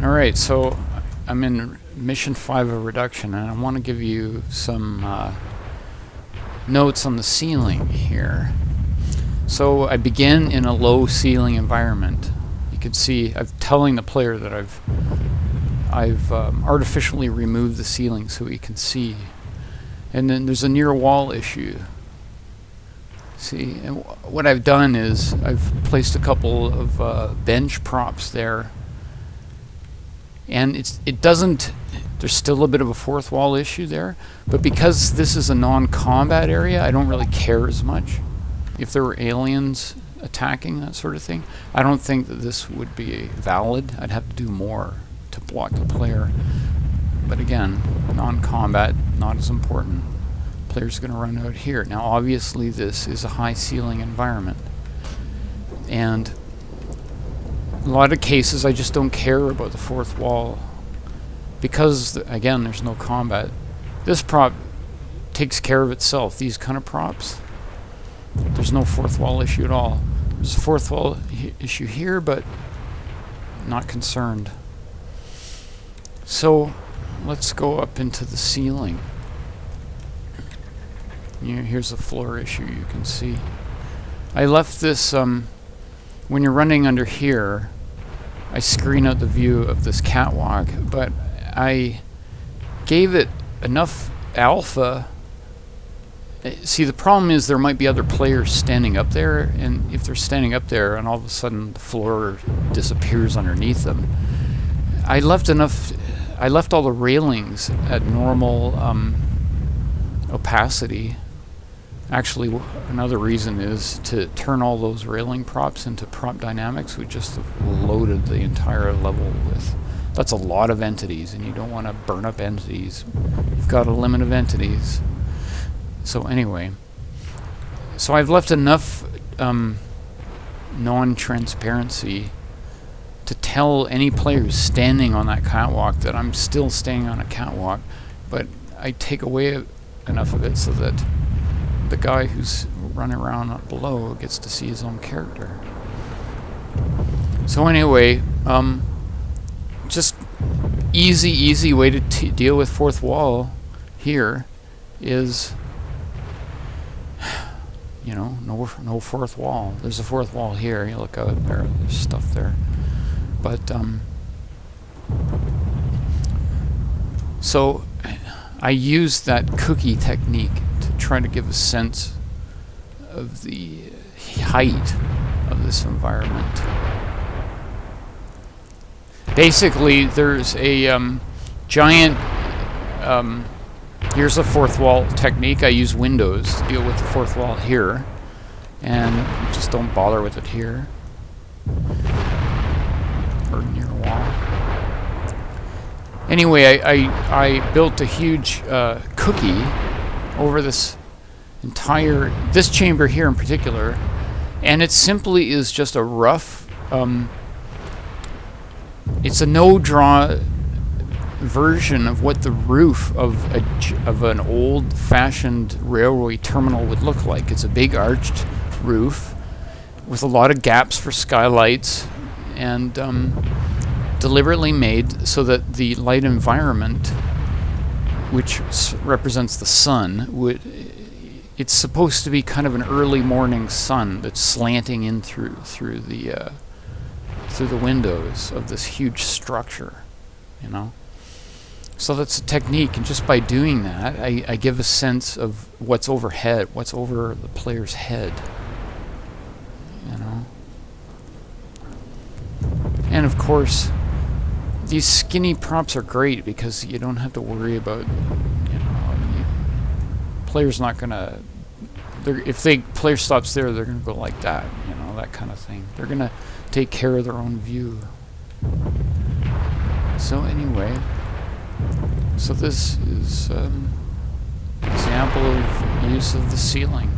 Alright, so I'm in mission 5 of reduction, and I want to give you some notes on the ceiling here. So I begin in a low ceiling environment. You can see I'm telling the player that I've artificially removed the ceiling so he can see. And then there's a near wall issue. See, and what I've done is I've placed a couple of bench props there, and it doesn't. There's still a bit of a fourth wall issue there, but because this is a non-combat area, I don't really care as much. If there were aliens attacking, that sort of thing, I don't think that this would be valid. I'd have to do more to block the player. But again, non-combat, not as important. Player's going to run out here. Now obviously this is a high ceiling environment, and in a lot of cases I just don't care about the fourth wall because again there's no combat. This prop takes care of itself. These kind of props, there's no fourth wall issue at all. There's a fourth wall issue here, but not concerned. So let's go up into the ceiling. Here's a floor issue you can see. I left this, when you're running under here, I screen out the view of this catwalk, but I gave it enough alpha. See, the problem is there might be other players standing up there, and if they're standing up there and all of a sudden the floor disappears underneath them, I left all the railings at normal opacity. Actually, another reason is to turn all those railing props into prop dynamics. We just have loaded the entire level with. That's a lot of entities, and you don't want to burn up entities. You've got a limit of entities. So anyway, so I've left enough non-transparency to tell any player who's standing on that catwalk that I'm still standing on a catwalk, but I take away enough of it so that the guy who's running around below gets to see his own character. So anyway, just easy way to deal with fourth wall here is, you know, no fourth wall. There's a fourth wall here. You look out there, there's stuff there. But so I used that cookie technique to try to give a sense of the height of this environment. Basically, there's a giant, here's a fourth wall technique. I use windows to deal with the fourth wall here, and just don't bother with it here, or near a wall. Anyway, I built a huge cookie over this chamber here in particular, and it simply is just a rough, it's a no-draw version of what the roof of an old-fashioned railway terminal would look like. It's a big arched roof with a lot of gaps for skylights, and deliberately made so that the light environment, which represents the sun, it's supposed to be kind of an early morning sun that's slanting in through the windows of this huge structure, you know. So that's a technique, and just by doing that, I give a sense of what's overhead, what's over the player's head, you know. And of course, these skinny props are great because you don't have to worry about, you know, player's not gonna. If player stops there, they're gonna go like that, you know, that kind of thing. They're gonna take care of their own view. So anyway, so this is example of use of the ceiling.